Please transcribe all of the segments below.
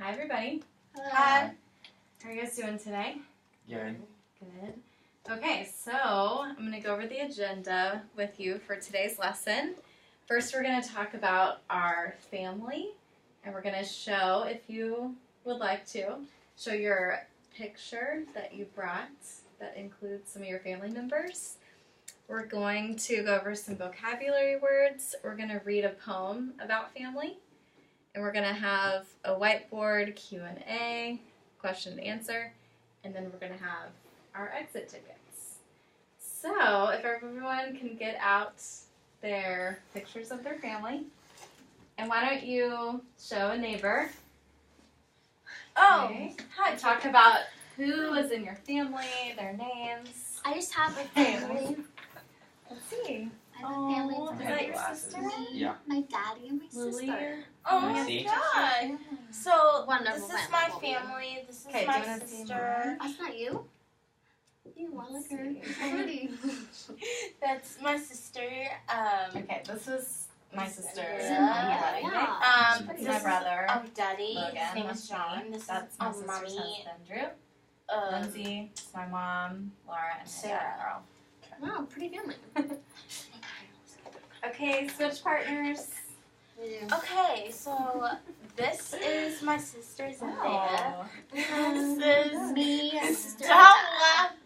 Hi, everybody. Hi. How are you guys doing today? Good. Good. Okay, so I'm going to go over the agenda with you for today's lesson. First, we're going to talk about our family, and we're going to show, if you would like to, show your picture that you brought that includes some of your family members. We're going to go over some vocabulary words. We're going to read a poem about family, and we're going to have a whiteboard Q&A, question and answer, and then we're going to have our exit tickets. So, if everyone can get out their pictures of their family, and why don't you show a neighbor? Oh, Okay. hi. Talk about who is in your family, their names. I just have a family. Let's see. I have a family Oh, with is that your glasses. sister? me, Yeah. my daddy, and my Lily? sister. Oh Can I my see? god. So One this number is one, my what will be? family. This is Okay, do my you wanna see sister. That's not you? You want like her. Let's see. Pretty. That's my sister. Okay, this is my sister. Yeah. Yeah. This This is my is brother. Daddy. Logan. His name That's is John. me. This That's is my sister's mommy. husband, Drew. Lindsay, it's my mom, Laura, and my Sarah. dad, Carl. Wow, pretty family. Okay, switch partners. Okay, so this is my sister Zendaya. Oh. This is Me and sister. Stop laughing.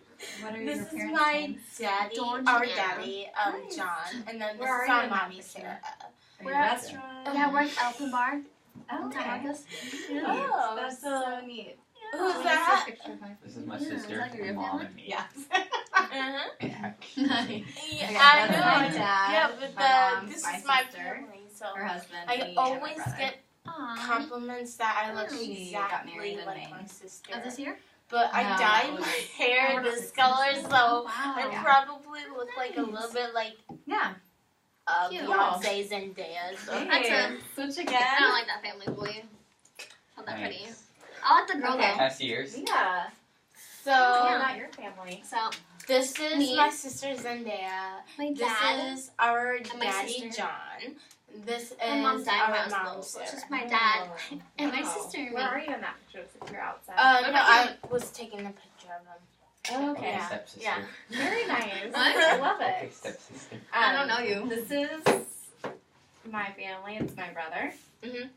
What are This your is parents' my names? daddy, Dawn our and Anna. daddy, Nice. John, and then this Where are is you our in that mommy, picture? Sarah. Are you We're at- restaurant? Yeah, we're at Elfin Bar. Oh, Downtown okay. Marcus. Oh, That's so neat. Who's Can I see a that? picture of my This is my Yeah, sister, is that your my mom, family? and me. Yes. Uh-huh. Yeah. Nice. Yeah, Okay, I that's know. my dad, Yeah, but my mom, this my is my sister, family, so Her husband, I me, and always my brother. get Aw. compliments that I look She got married exactly in like May. my sister. Oh, this year? But I No, dyed that my was- hair that was this 6 color, months ago. so Wow. I Yeah. probably look like a Nice. little bit like Yeah. Cute. Beyonce Zendaya. So. Hey, That's switch I again. don't like that family boy. Not that pretty. Nice. I like the girl Okay. though. Past years. Yeah. So Oh, not your family. So, this is Me. my sister Zendaya. my This dad. is our my daddy sister. John. This is My mom died when I our was mom little, so it's Sarah. just my dad Oh. and my Wow. sister and me. Where are you in that picture? If you're outside. No, I was taking a picture of him. Oh, okay. Yeah. Stepsister. Yeah. Very nice. What? I love Okay, it. stepsister. I don't know you. This is my family. It's my brother, Mhm.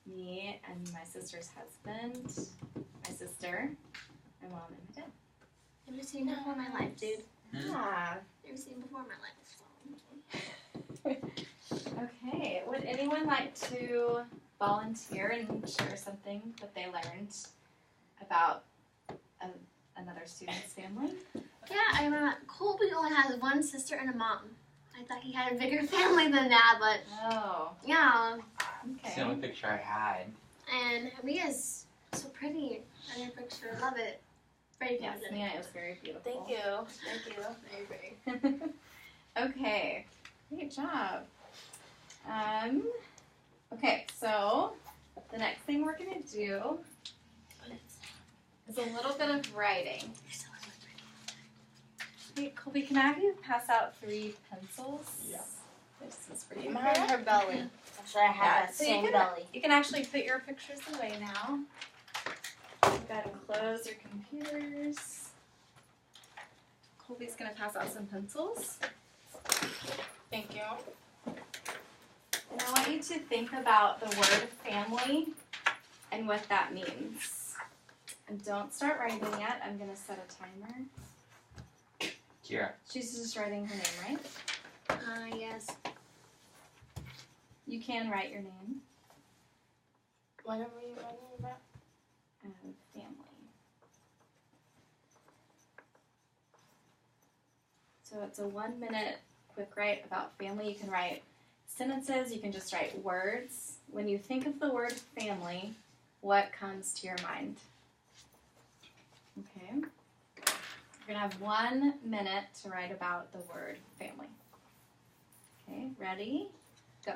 me, and my sister's husband, my sister, my mom, and my dad. Never seen you before in my life, dude. Yeah. Never seen you before in my life. Okay. Would anyone like to volunteer and share something that they learned about another student's family? Yeah, I remember Colby only has one sister and a mom. I thought he had a bigger family than that, but Oh. yeah. It's the only Okay. picture I had. And Mia's so pretty in her picture. Love it. Very Yes, good. Mia is very beautiful. Thank you. Thank you. Very pretty. Okay, great job. Okay, so the next thing we're gonna do is a little bit of writing. Hey, Colby, can I have you pass out 3 pencils? Yeah. This is for you. Mine her belly. Actually, I have Yeah, that so you same can- belly. You can actually put your pictures away now. You gotta close your computers. Colby's gonna pass out some pencils. Thank you. And I want you to think about the word family and what that means. And don't start writing yet. I'm going to set a timer. Kira. She's just writing her name, right? Yes. You can write your name. Whatever you're writing about. Family. So it's a 1-minute quick write about family. You can write sentences. You can just write words. When you think of the word family, what comes to your mind? Okay. You're going to have 1 minute to write about the word family. Okay, ready? Go.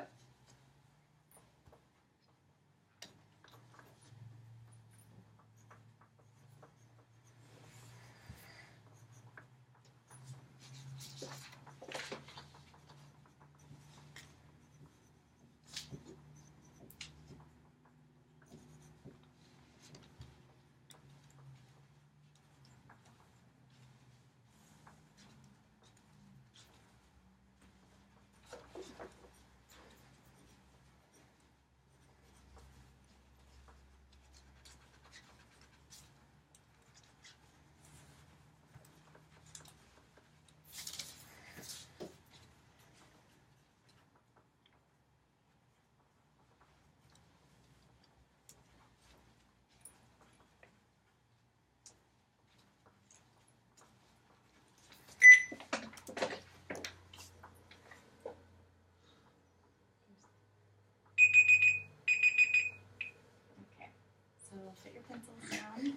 Put your pencils down.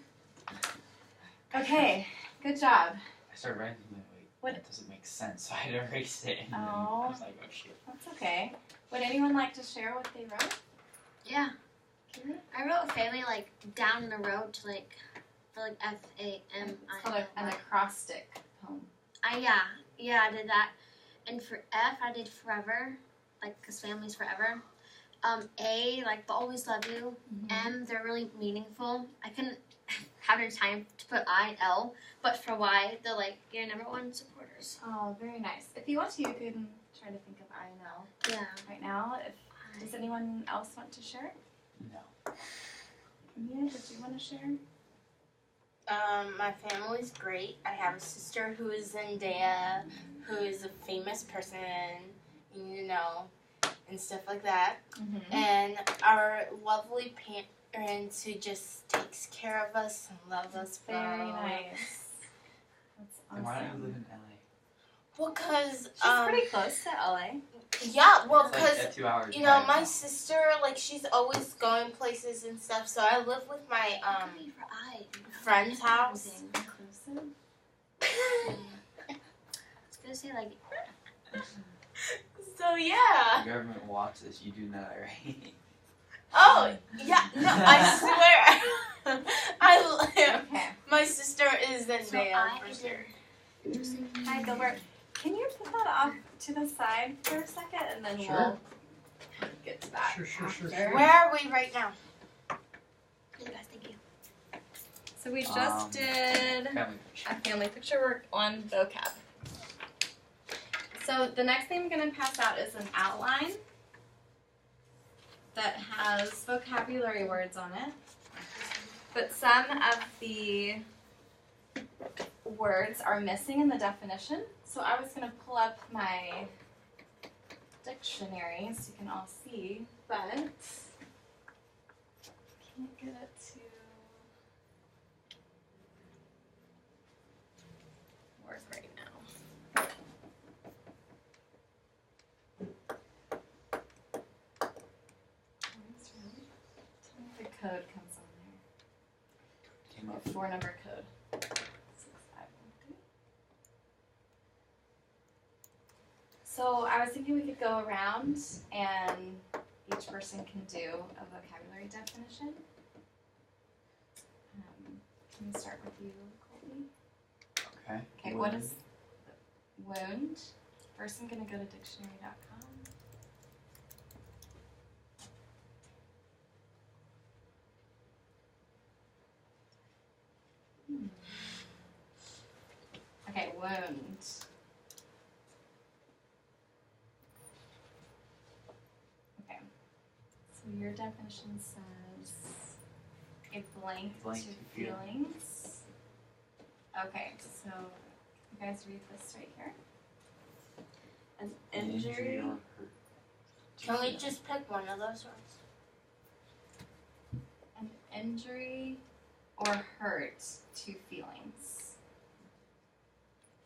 Okay, good job. I started writing and like, wait, What- that doesn't make sense. So I had to erase it. And then Oh. I was like, oh shit. That's okay. Would anyone like to share what they wrote? Yeah. Kira? I wrote family like down the road to like for like It's called an FAMI. acrostic poem. Yeah, I did that. And for F, I did forever, like because family's forever. A, like but always love you. M, they're really meaningful. I couldn't have the time to put I, L, but for Y, they're like your number one supporters. Oh, very nice. If you want to, you can try to think of I and L Yeah. right now. Does anyone else want to share? No. Mia, did you want to share? My family's great. I have a sister who is Zendaya, who is a famous person, you know, and stuff like that. Mm-hmm. And our lovely parents who just takes care of us and love us. Very well. nice. That's Then why don't you awesome. live in LA? Well, cause She's pretty close to LA. yeah, well, It's cause like a 2 hours. you know, drive my now. sister, like, she's always going places and stuff. So I live with my Could be for I. friend's house. Inclusive. I was gonna say like So yeah. The government watches this. You do know that, right? Oh yeah. No, I swear. Okay. My sister is so Zendaya I for did sure. interesting. Hi, Gilbert. Can you put that off to the side for a second, and then Sure. we'll get to that. Sure. after. Where are we right now? You guys, thank you. So we just did Family picture. a family picture work on vocab. So the next thing I'm going to pass out is an outline that has vocabulary words on it. But some of the words are missing in the definition. So I was going to pull up my dictionary so you can all see, but can't get it to work right now. Tell me if the code comes on Came there. up. Your 4-number code. 6513. So I was thinking we could go around and each person can do a vocabulary definition. Can we start with you, Colby? Okay. Okay, what is wound? First, I'm going to go to dictionary.com. Okay, wound. Okay, so your definition says a blank Blank to to feelings. Okay, so you guys read this right here. An injury. or hurt. Can we just pick one of those words? An injury or hurt to feelings.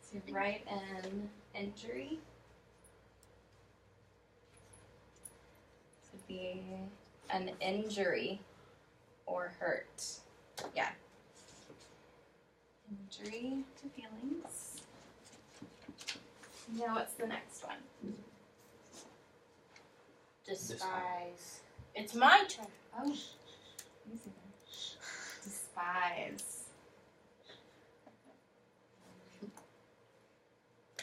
So you write an injury. This would be an injury or hurt. Yeah. Injury to feelings. Now what's the next one? Despise. It's my turn. Oh, easy then. Despise.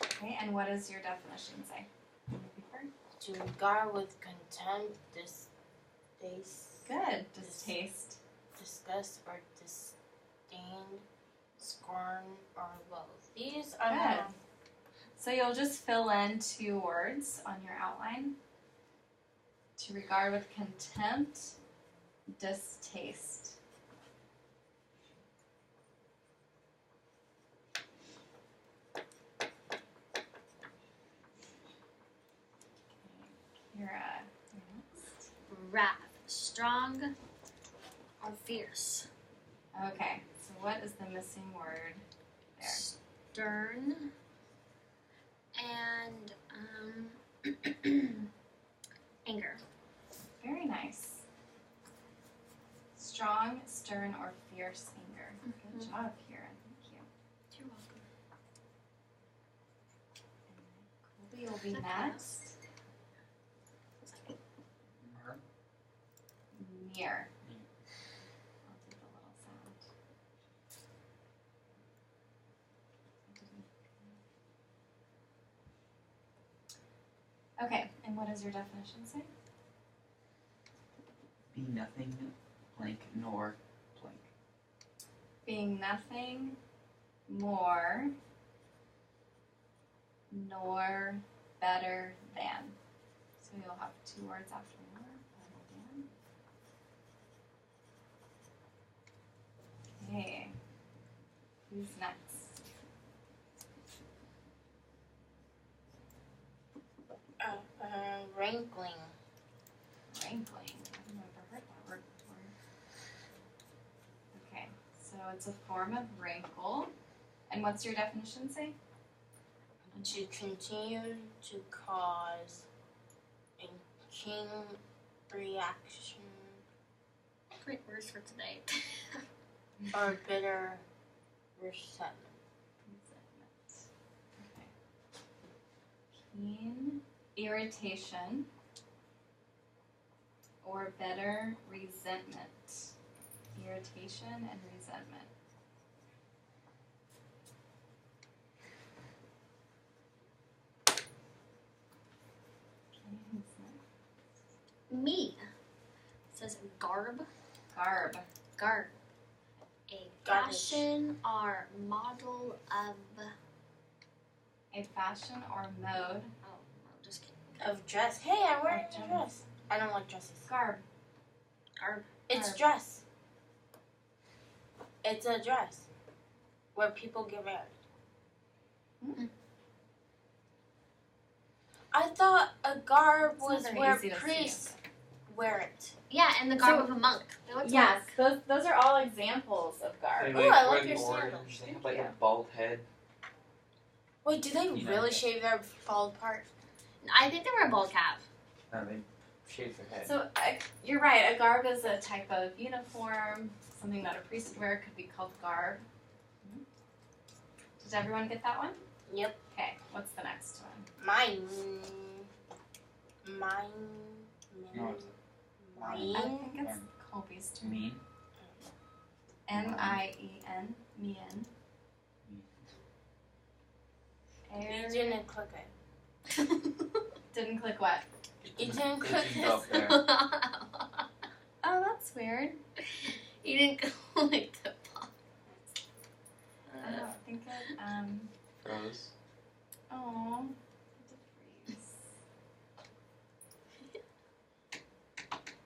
Okay, and what does your definition say? On the paper? To regard with contempt, distaste, Good. Distaste. disgust, or disdain, scorn, or loathe. These are Good. So you'll just fill in 2 words on your outline. To regard with contempt, distaste. Kira, you're next. Wrath, strong or fierce. Okay, so what is the missing word there? Stern and anger. Very nice. strong, stern, or fierce anger. Good job, Kieran. Thank you. You're welcome. Colby will be next. Mer. Near. I'll do the little sound. Okay, and what does your definition say? Be nothing, blank, nor blank. Being nothing more nor better than. So you'll have 2 words after more, better than. Okay. Who's next? Rankling. Rankling. I've never heard that word before. Okay, so it's a form of rankle. And what's your definition say? To continue to cause a chain reaction Great words for today. or bitter resentment. Okay. Keen irritation or better resentment. Irritation and resentment. Okay, who's next? Me. It says garb. Garb. Garb. A Garbage. fashion or model of. A fashion or mode. Oh, no, just kidding. Of dress. Hey, I'm wearing Of a dress. I don't like dresses. Garb. Garb. It's Garb. dress. It's a dress where people get married. Mm. I thought a garb It's not was very where easy to see, priests wear it. Yeah, and the garb So- of a monk. They went to Yes, monk. those are all examples of garb. Ooh, I like wear your the sandals. orange. They have Thank like you. a bald head. Wait, do they You know really that. shave their bald part? I think they were a bald cap. No, they shave their head. So you're right. A garb is a type of uniform, something that a priest would wear. Could be called garb. Did everyone get that one? Yep. Okay. What's the next one? Mine. No, it's I Mine. think it's And- Colby's turn. Mean. M-I-E-N. Mien. You didn't click it. Didn't click what? You didn't It click didn't go up it. there. Oh, that's weird. You didn't click the box. I don't think it. Froze. Oh.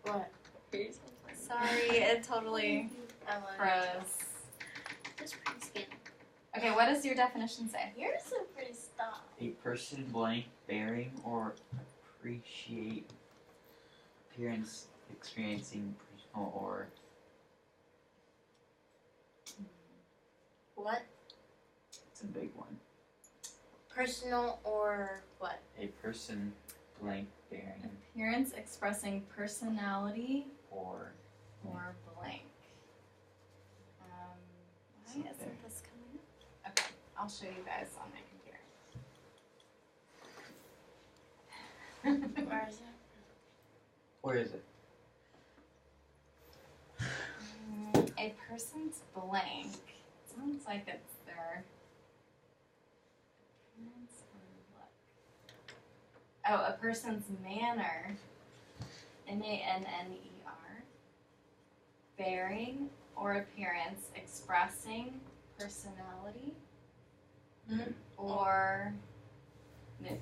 What? Sorry, it totally I love froze. Just pretty skin. Okay, what does your definition say? You're so pretty stuff. A person blank bearing or appreciate appearance experiencing personal or What? it's a big one. Personal or what? A person blank bearing Appearance expressing personality or or blank. Why It's not isn't there. this coming up? Okay, I'll show you guys on my computer. Where is it? where is it? A person's blank. Sounds like it's their appearance or look. Oh, a person's manner. M-A-N-N-E-R. Bearing or appearance expressing personality Mhm. or mood.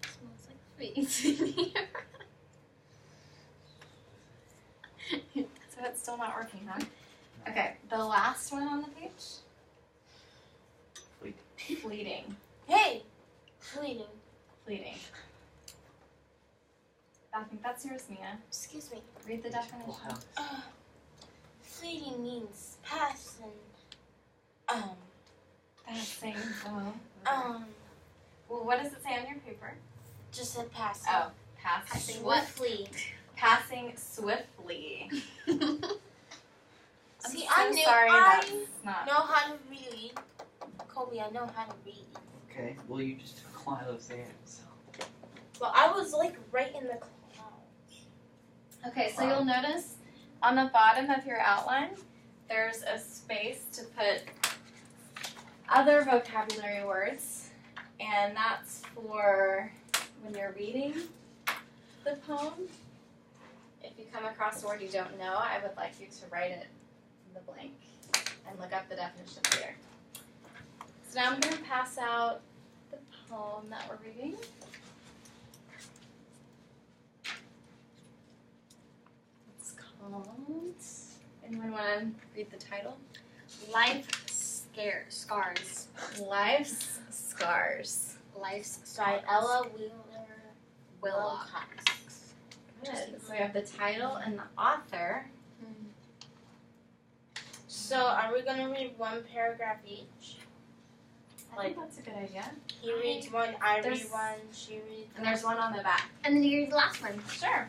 Smells like sweets in here. So it's still not working, huh? Okay, the last one on the page. Fleeting. Hey! Fleeting. Fleeting. I think that's yours, Mia. Excuse me. Read the definition. Wow. Fleeting means passing. Passing. Oh. Um, Well, what does it say on your paper? just a passing. Oh, passing. Passing swiftly. Passing swiftly. See, I'm so sorry that's not. know how to read. Kobe, I know how to read. Okay, well, you just took one of those hands. But I was like right in the clouds. Okay, so you'll notice on the bottom of your outline, there's a space to put other vocabulary words, and that's for when you're reading the poem. If you come across a word you don't know, I would like you to write it in the blank and look up the definition here. So now I'm going to pass out the poem that we're reading. It's called, anyone want to read the title? Scars. Life's Scars. Life's By Scars. Ella Wheeler Wilcox. Wilcox. Good. So we have the title and the author. So are we gonna read one paragraph each? I think that's a good idea. He reads one, I There's- read one, she reads And there's one on the back. And then you read the last one. Sure.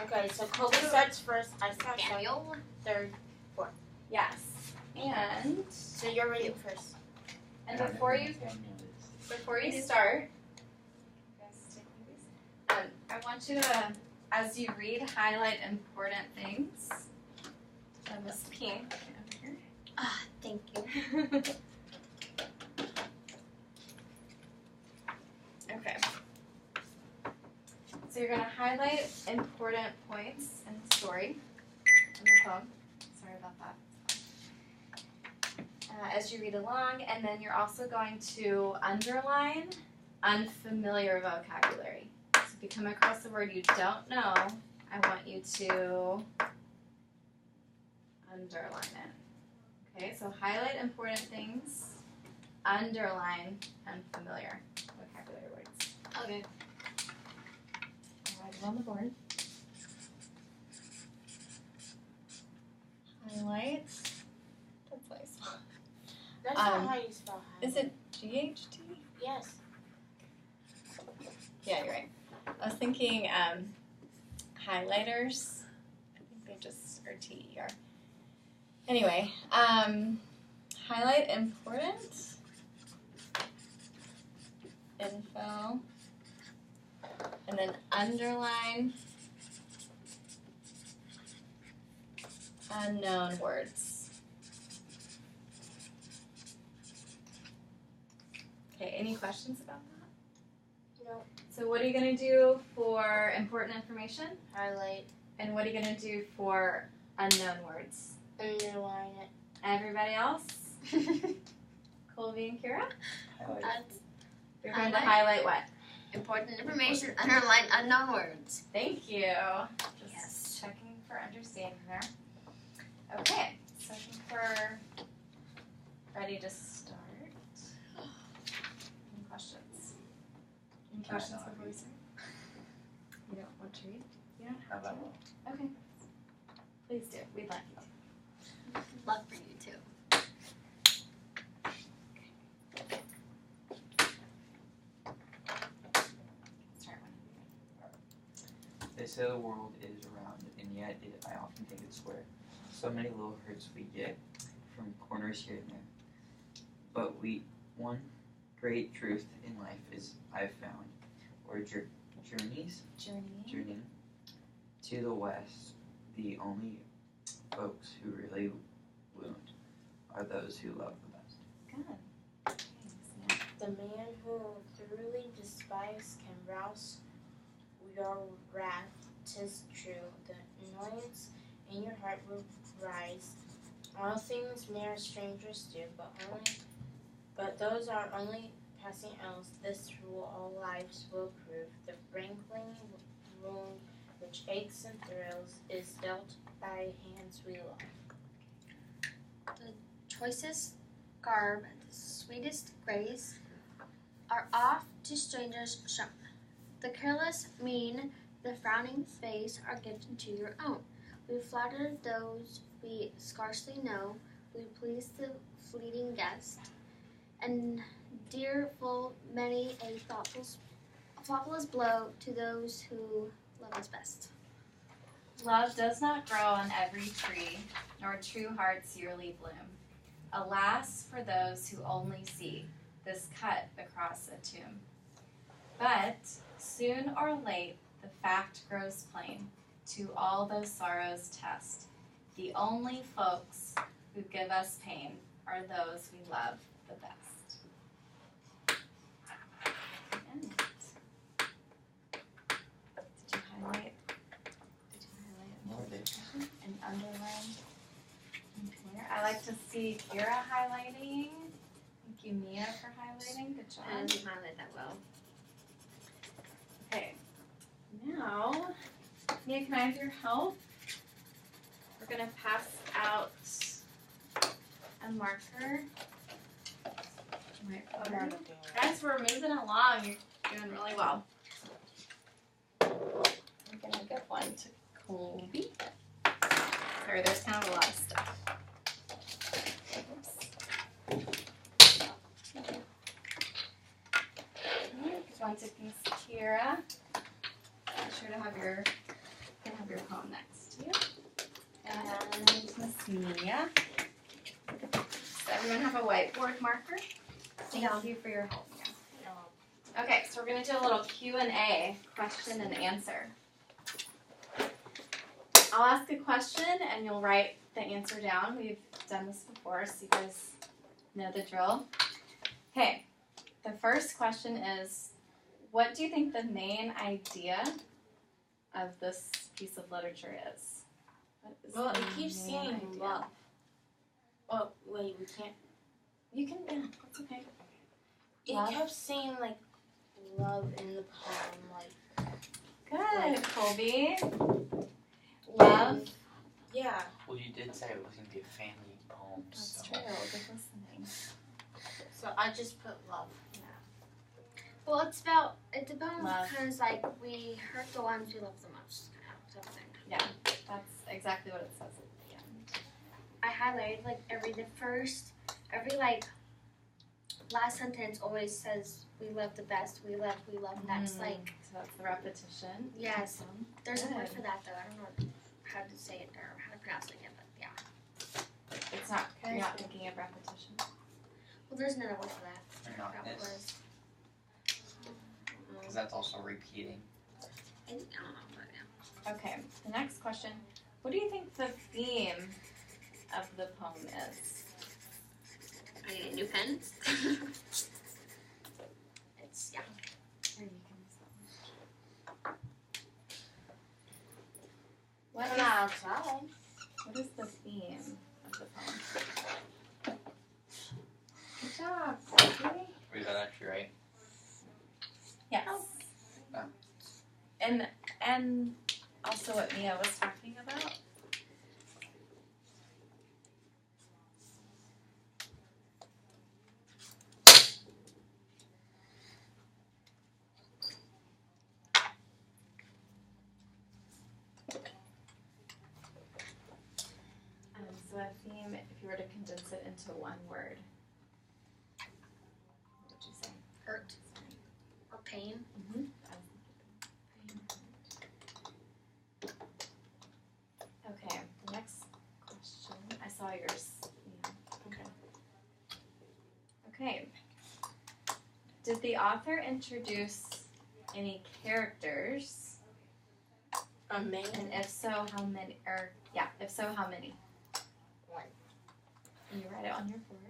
Okay, so Kobe starts first, I start second, Daniel. third. Yes. And So you're reading first. before you start, I want you to, as you read, highlight important things. So Miss Pink over here. Ah, thank you. Okay. So you're going to highlight important points in the story, in the poem. Sorry about that. As you read along, and then you're also going to underline unfamiliar vocabulary. So if you come across a word you don't know, I want you to underline it. Okay, so highlight important things, underline unfamiliar vocabulary words. Okay. I'll write it on the board. Highlight. That's nice. That's not how you spell high. Is it GHT? Yes. Yeah, you're right. I was thinking highlighters. I think they just are TER. Anyway, highlight important info, and then underline unknown words. Okay, any questions about that? No. So what are you going to do for important information? Highlight, And what are you going to do for unknown words? underline Everybody else? it. Colby and Kira? That's You're going to Highlight. highlight what? important information. Underline unknown words. Thank you. Just Yes. checking for understanding there. Okay, so I think we're ready to start. Any questions? Any questions before we start? You don't want to read? You don't have to. Okay. Please do. We'd like you to. Love for you too. Start when They say the world is round, and yet I often think it's square. So many little hurts we get from corners here and there. But one great truth in life is I've found, or journeys, journey to the west, the only folks who really wound are those who love the best. Good. Thanks, yeah. The man who thoroughly despised can rouse your wrath. 'Tis true. The annoyance in your heart will rise. All things mere strangers do, but those are only passing else. This rule all lives will prove. The rankling wound which aches and thrills is dealt by hands we love. Choicest garb, the sweetest grace, are oft to strangers shown. The careless mien, the frowning face are given to your own. We flatter those we scarcely know, we please the fleeting guest, and dear full many a thoughtless blow to those who love us best. Love does not grow on every tree, nor true hearts yearly bloom. Alas for those who only see this cut across a tomb. But soon or late the fact grows plain to all those sorrows test. The only folks who give us pain are those we love the best. And did you highlight? No, I didn't. And underline and clear. I like to see Kira highlighting. Thank you, Mia, for highlighting. Good I job. didn't highlight that well. Okay. Now, Mia, can I have your help? We're gonna pass out a marker. Guys, we're moving along. You're doing really well. I'm gonna give one to Colby. Sorry, there's kind of a lot of stuff. Oops. Give one to Miss Kira. Be sure to have your phone next to you. And Miss Mia. Does everyone have a whiteboard marker? Thank you for your help, Mia. Okay, so we're going to do a little Q&A, question and answer. I'll ask a question and you'll write the answer down. We've done this before, so you guys know the drill. Okay, the first question is, what do you think the main idea of this piece of literature is? What is Well, the it keeps main saying idea? love. Oh, wait, we can't. You can, yeah, that's okay. It Love. kept saying, like, love in the poem, like. Good, Colby. Love. Yeah. Well, you did say it was going to be a family poem, That's so. true. Good listening. So I just put love. Well, it's about, it depends Love. because, like, we hurt the ones we love the most, kind of, something. Yeah, that's exactly what it says at the end. I highlighted, like, every, like, last sentence always says, we love the best, we love, that's, Mm, like, so that's the repetition. yes. Awesome. There's a word Good. for that, though. I don't know how to say it or how to pronounce it yet, but yeah. It's not, you're not thinking of repetition. Well, there's another word for that. I Not forgot what it this. was. Because that's also repeating. I don't know, but yeah. Okay, the next question. What do you think the theme of the poem is? I need a new pen. It's, yeah. Here, you can use that one. What I'm is, not outside. what is the theme of the poem? Good job, Colby. Is that actually right? Yes. Oh. And also what Mia was talking about. So a theme, if you were to condense it into one word, what would you say? Hurt or pain. Mm-hmm. Okay, the next question. I saw yours. Yeah. Okay. Did the author introduce any characters? A man. And if so, how many? Or yeah, if so, how many? One. And you write it on your board.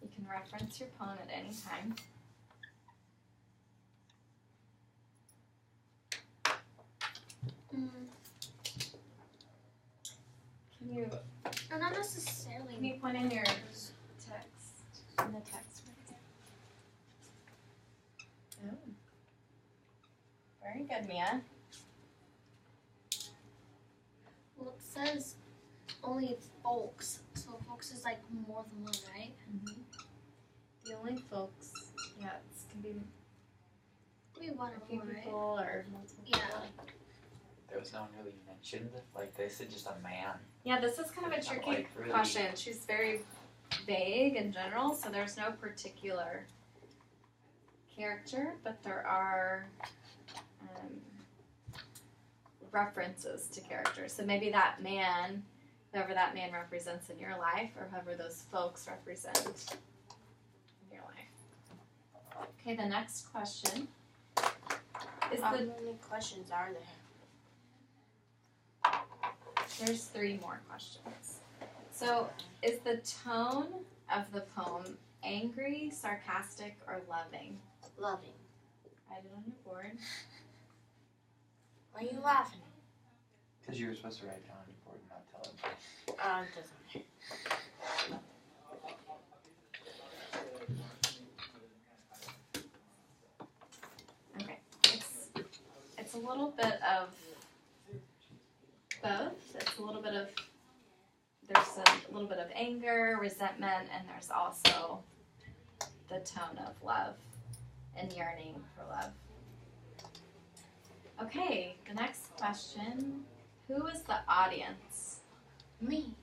You can reference your poem at any time. Can you No, not necessarily. give me one in your text? In the text. Oh. Very good, Mia. Well, it says only folks, so folks is like more than one, right? Mm-hmm. The only folks, yeah, it can be Maybe one a or few more, right? people or multiple Yeah. people. There was no one really mentioned. Like, they said just a man. Yeah, this is kind of a It's not tricky like really- question. She's very vague in general, so there's no particular character, but there are references to characters. So maybe that man, whoever that man represents in your life, or whoever those folks represent in your life. Okay, the next question is How many questions are there? There's 3 more questions. So, is the tone of the poem angry, sarcastic, or loving? Loving. Write it on your board. Why are you laughing? Because you were supposed to write it on your board and not tell them. It doesn't matter. Okay, it's a little bit of both. It's a little bit of, there's a little bit of anger, resentment, and there's also the tone of love and yearning for love. Okay, the next question. Who is the audience? Me.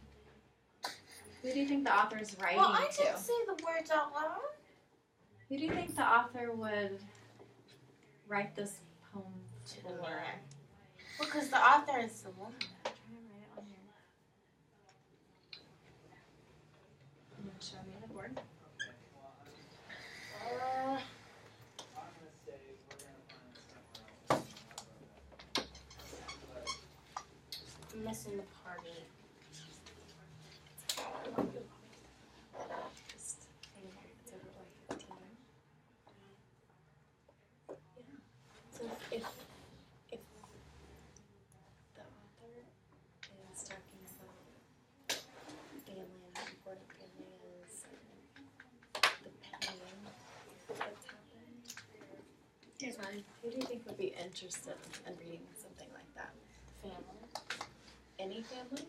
Who do you think the author is writing Well, I to? didn't say the words out loud. Who do you think the author would write this poem To the for? man. Because the author is the woman. I'm trying to write it on here. I'm going to show me the board. I'm missing the party. Just hang on. It's over like 15 minutes. So if The author is talking about family and how important family is, and the pain that's happened. Here's mine. Who do you think would be interested in reading something like that? family. Any family?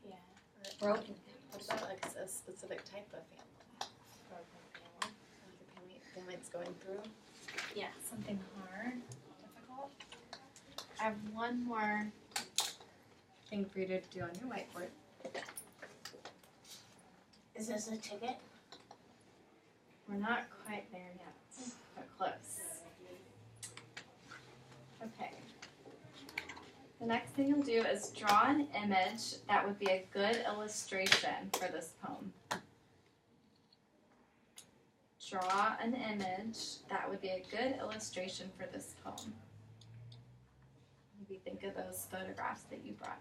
Yeah. Broken. What about like a specific type of family? Broken family. Like a family that's going through? Yeah. Something hard, difficult. I have one more thing for you to do on your whiteboard. Is this a ticket? We're not quite there yet, but close. Okay. The next thing you'll do is draw an image that would be a good illustration for this poem. Draw an image that would be a good illustration for this poem. Maybe think of those photographs that you brought.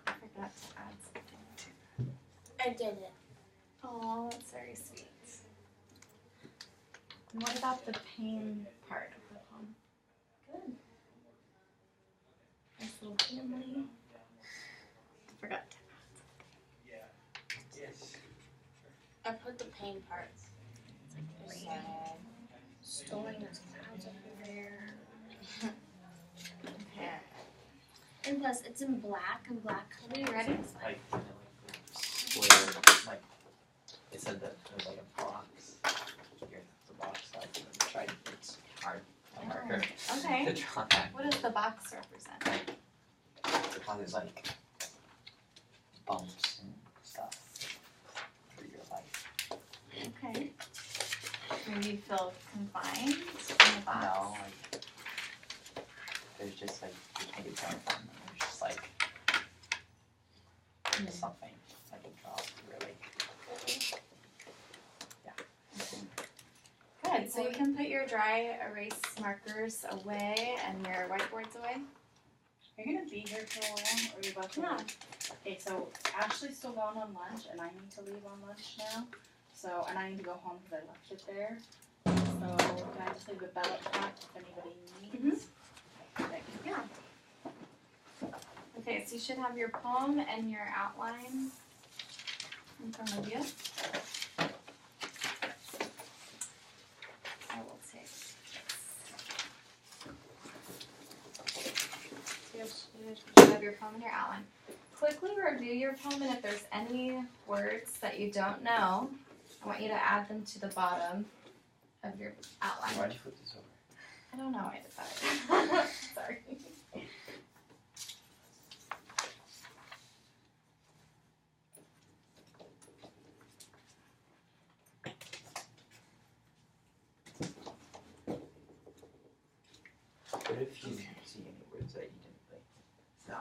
I forgot to add something too. I did it. Oh, that's very sweet. And what about the pain part of the poem? Good. Nice little family. Forgot to I put the pain parts. It's sad. Story, there's clouds everywhere. Okay. And plus, it's in black and black color. Are you ready? Like, square, like, it said that there's like a box. Here, the box size. I'm trying, it's hard. A marker Okay. to draw that. What does the box represent? How there's like bumps and stuff through your life. Okay. Maybe you feel confined in the box. No, like, there's just like, you can't get down from them. There's just like something I can draw really. Good. So you can put your dry erase markers away and your whiteboards away. Are you gonna be here for a while, or are you about to Yeah. leave? Okay, so Ashley's still gone on lunch, and I need to leave on lunch now. So, and I need to go home because I left it there. So, can I just leave a bell at the front if anybody needs? Thank you. Yeah. Okay, so you should have your poem and your outline in front of you. I will take this. So you have your poem and your outline. Quickly review your poem, and if there's any words that you don't know, I want you to add them to the bottom of your outline. Why'd you flip this over? I don't know. I did that. Sorry. What if you see any words that you didn't like? No.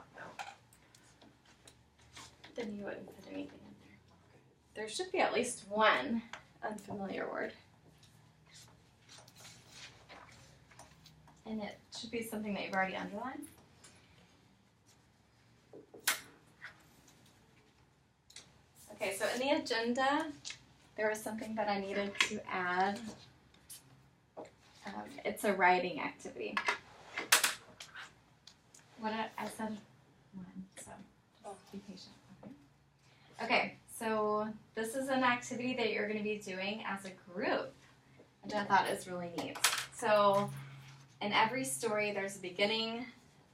Then you wouldn't put anything in there. There should be at least one unfamiliar word. And it should be something that you've already underlined. Okay, so in the agenda, there was something that I needed to add. It's a writing activity. I said one, so just be patient. Okay, so this is an activity that you're going to be doing as a group, which I thought is really neat. So in every story, there's a beginning,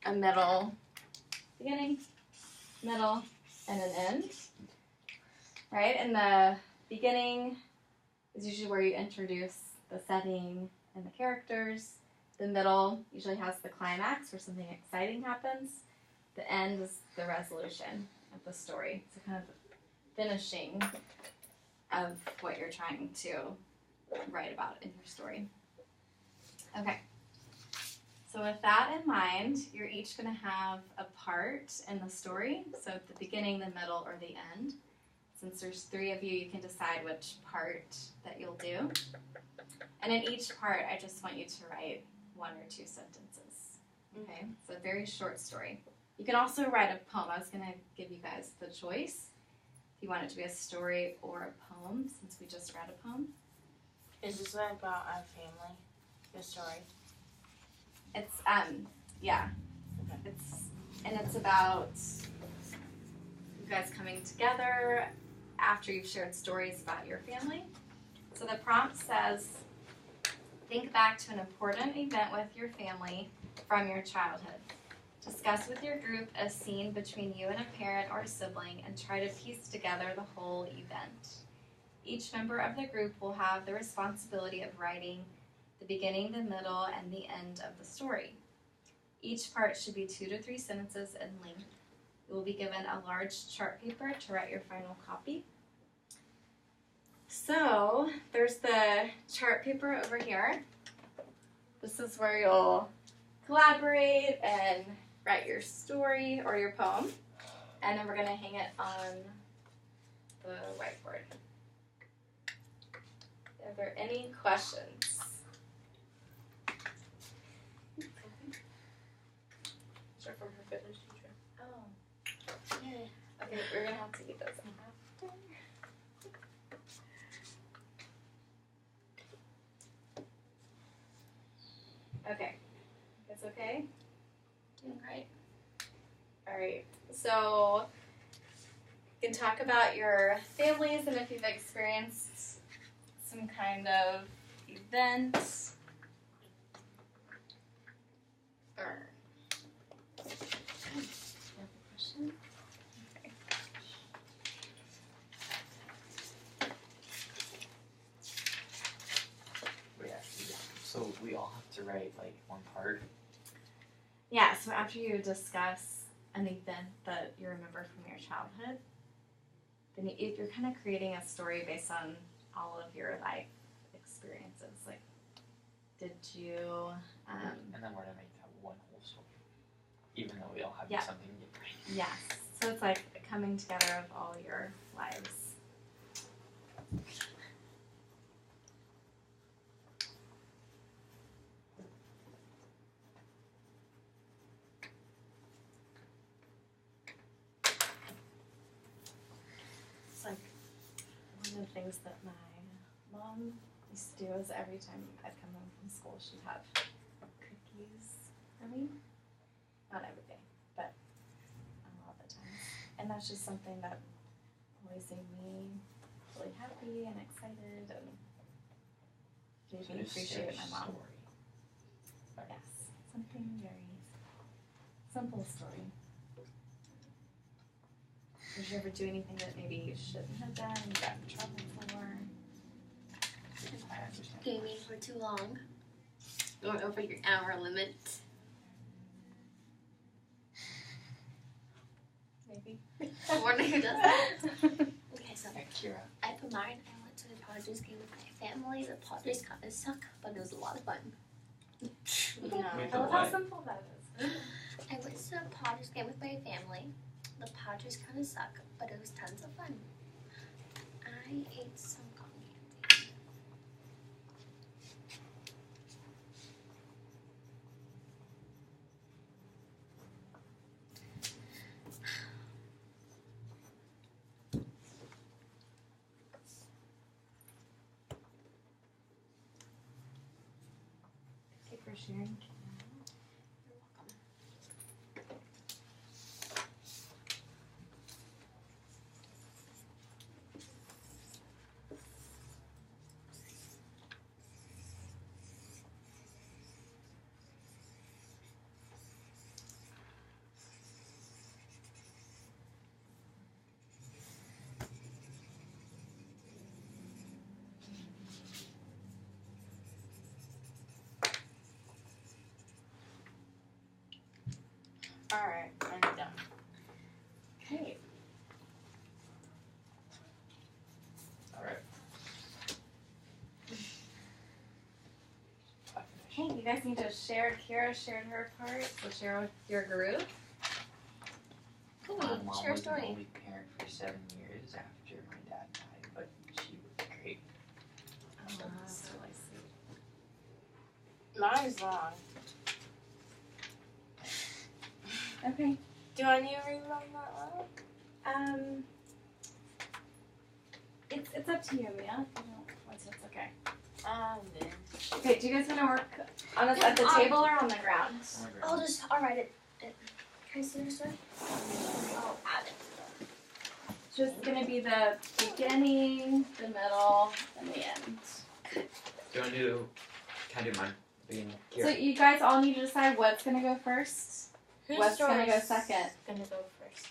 a middle, and an end, right? And the beginning is usually where you introduce the setting and the characters. The middle usually has the climax where something exciting happens. The end is the resolution of the story. So kind of finishing of what you're trying to write about in your story. Okay. So with that in mind, you're each going to have a part in the story. So at the beginning, the middle, or the end. Since there's 3 of you, you can decide which part that you'll do. And in each part, I just want you to write 1 or 2 sentences. Okay? So a very short story. You can also write a poem. I was going to give you guys the choice if you want it to be a story or a poem, since we just read a poem. Is this one about our family? The story? It's, yeah. Okay. It's about you guys coming together after you've shared stories about your family. So the prompt says, think back to an important event with your family from your childhood. Discuss with your group a scene between you and a parent or sibling and try to piece together the whole event. Each member of the group will have the responsibility of writing the beginning, the middle, and the end of the story. Each part should be 2 to 3 sentences in length. You will be given a large chart paper to write your final copy. So there's the chart paper over here. This is where you'll collaborate and write your story or your poem. And then we're going to hang it on the whiteboard. Are there any questions? Start from her fitness teacher. Oh. Okay, we're going to have to eat those after. Okay. That's okay? Doing great. Alright. So you can talk about your families and if you've experienced some kind of event or do you have a question? Okay. So we all have to write like 1 part. Yeah, so after you discuss an event that you remember from your childhood, then you're kind of creating a story based on all of your life experiences. Like, did you... and then we're going to make that one whole story. Even though we all have Yeah. something different. Yes. So it's like a coming together of all your lives. It's like one of the things that my mom used to do is every time I'd come home from school, she'd have cookies for me. Not every day, but a lot of the times. And that's just something that always made me really happy and excited and made me just appreciate share my mom. story. Yes, something very simple story. Did you ever do anything that maybe you shouldn't have done, you got in trouble for? I understand. Gaming for went too long. You went over your hour limit. Maybe. I wonder who does that. Okay, so Akira. I put mine. I went to the Padres game with my family. The Padres kind of suck, but it was a lot of fun. Wait, I love what? how simple that is. I went to the Padres game with my family. The Padres kind of suck, but it was tons of fun. I ate some cotton candy. Thank you for sharing. You're welcome. Alright, I'm done. Okay. Alright. Hey, you guys need to share. Kira shared her part, so share with your group. Cool. My mom Share a was the story. only parent for 7 years after my dad died, but she was great. Oh, that's really sweet. Mine's long. Okay. Do I need to read mine that loud? It's up to you, Mia. If you don't want to, it's okay. Then. Okay, do you guys want to work on this at the table or on the ground? I'll write it. Can I see your story? I'll add it. It's just gonna be the beginning, the middle, and the end. Do you want to do? Can I do mine? Beginning. So you guys all need to decide what's gonna go first. Whose What's gonna go story's second? Gonna go first.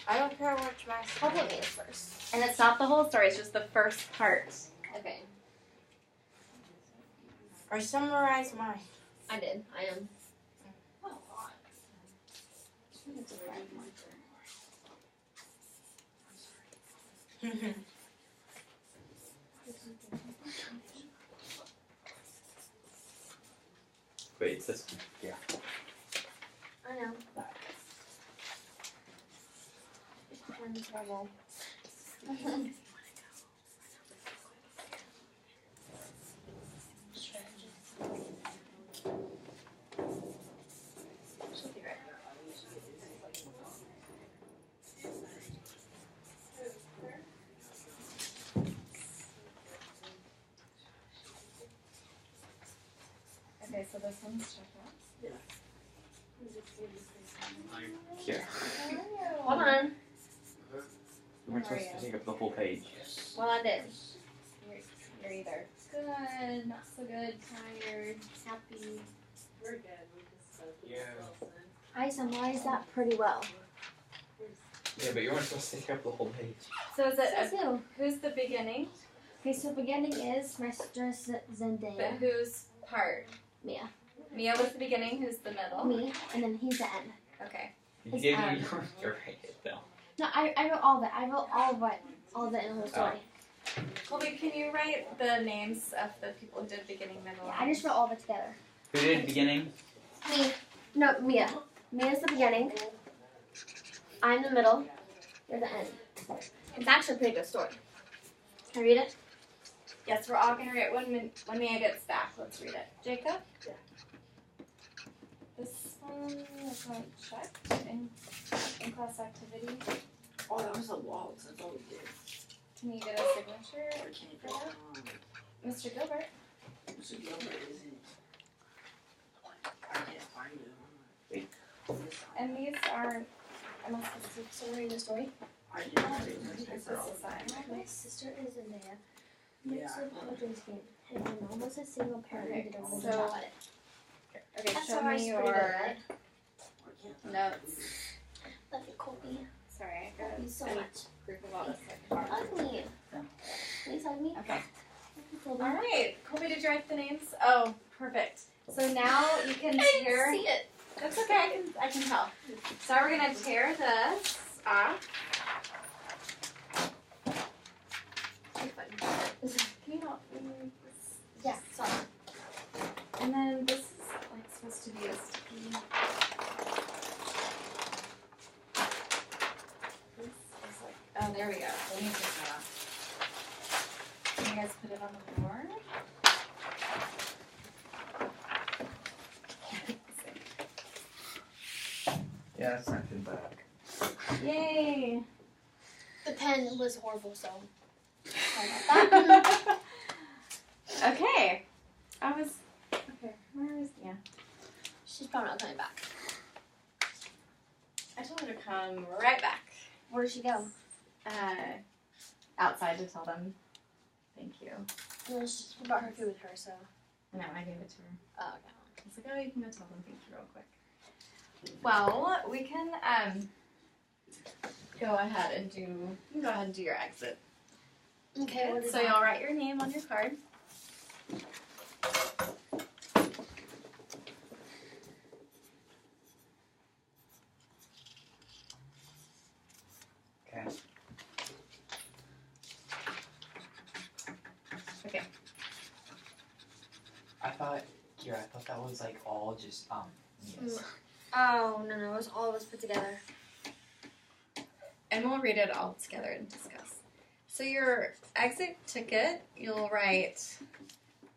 I don't care which my I'll story put me is. first. And it's not the whole story; it's just the first part. Okay. Or summarize mine. I did. I am. Wait, it's this one. Yeah. I know. I'm in trouble. She'll be right back. Okay, so this one's checkout. Here. Hold on. We weren't supposed to take up the whole page. Well, I did. You're either good, not so good, tired, happy. We're good. We just I summarized that pretty well. Yeah, but you weren't supposed to take up the whole page. So is it So, who's the beginning, okay, so beginning is Mr. Zendaya. but whose part? Mia. Mia was the beginning. Who's the middle? Me, and then he's the end. Okay. You It's, gave me um, your right though. No, I wrote all that. I wrote all the in the whole story. Colby, can you write the names of the people who did beginning, middle? Yeah, I just wrote all that together. Who did the beginning? Me. No, Mia. Mia's the beginning. I'm the middle. You're the end. It's actually a pretty good story. Can I read it? Yes, we're all gonna read it when Mia gets back. Let's read it. Jacob. Yeah. This one is not checked in class activity. Oh, that was a waltz. That's all we did. Can you get a signature? I can't go on. Mr. Gilbert. Mr. Gilbert isn't. I can't find him. And these are. I must have So read the story. I didn't say Is that. this a sign? My sister is in there. Yeah. Next to the Padres game. And my mom was a single parent and did a really So- good job at it. Okay, That show summarized me pretty your good, right? I can't find notes. Love you, Colby. Sorry, I got Love you so a much. group of all this. Hug me. Please hug me. Okay. All right, Colby, did you write the names? Oh, perfect. So now you can tear. See it. That's okay. I can tell. So we're gonna tear this off. Can you not move this? Yeah, sorry. And then this is like supposed to be a sticky. This is like, oh, there we go. Let me take that off. Can you guys put it on the board? Yeah, that's not too bad. Yay! The pen was horrible, so sorry about that. Okay. Okay, where is, yeah. She's probably not coming back. I told her to come right back. Where did she go? Outside to tell them thank you. No, she brought her food with her, so. No, I gave it to her. Oh, okay. I was like, oh, you can go tell them thank you real quick. Well, we can go ahead and do your exit. Okay, what is So that? you'll write your name on your card. Okay. Okay. I thought that was like all just yes. Oh, no, it was all of us put together. And we'll read it all together and discuss. So your exit ticket, you'll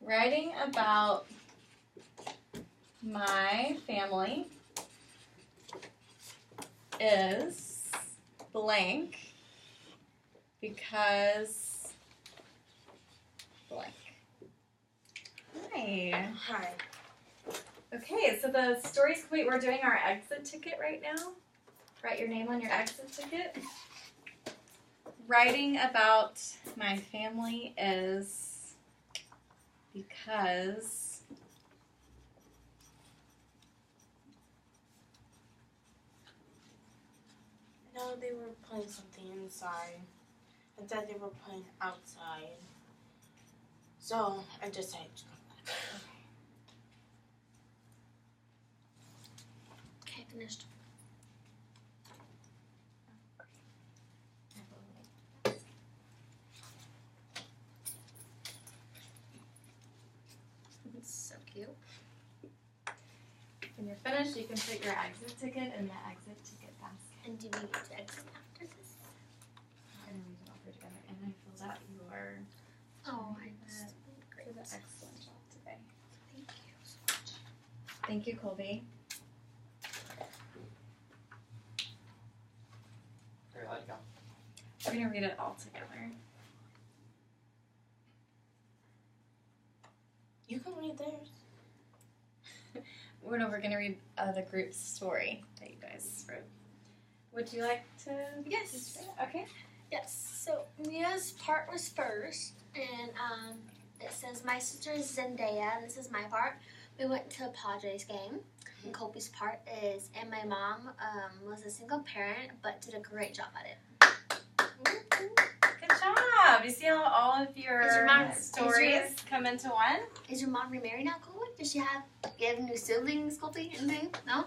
writing about my family is blank because blank. Hi. Hi. Okay, so the story's complete. We're doing our exit ticket right now. Write your name on your exit ticket. Writing about my family is because No, they were playing something inside. I thought they were playing outside. So I decided to come back. Okay, finished. It's so cute. when you're finished, you can put your exit ticket in the exit ticket basket. And do we need to exit after this? And read it all together. And I filled out your Oh, I great. Did an excellent job today. Thank you so much. Thank you, Colby. Very let it go. We're gonna read it all together. You can read theirs. We're gonna read the group's story that you guys wrote. Would you like to? Yes. Okay. Yes. So Mia's part was first, and it says my sister is Zendaya, and this is my part. We went to a Padres game. And Colby's part is, and my mom was a single parent, but did a great job at it. Good job. You see how all of Is your your mom- stories come into one? Is your mom remarried now, Colby? Does she have new siblings, Colby? Anything? No.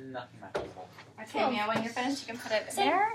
Nothing magical. Okay, Mia, when you're finished, you can put it in Same. there.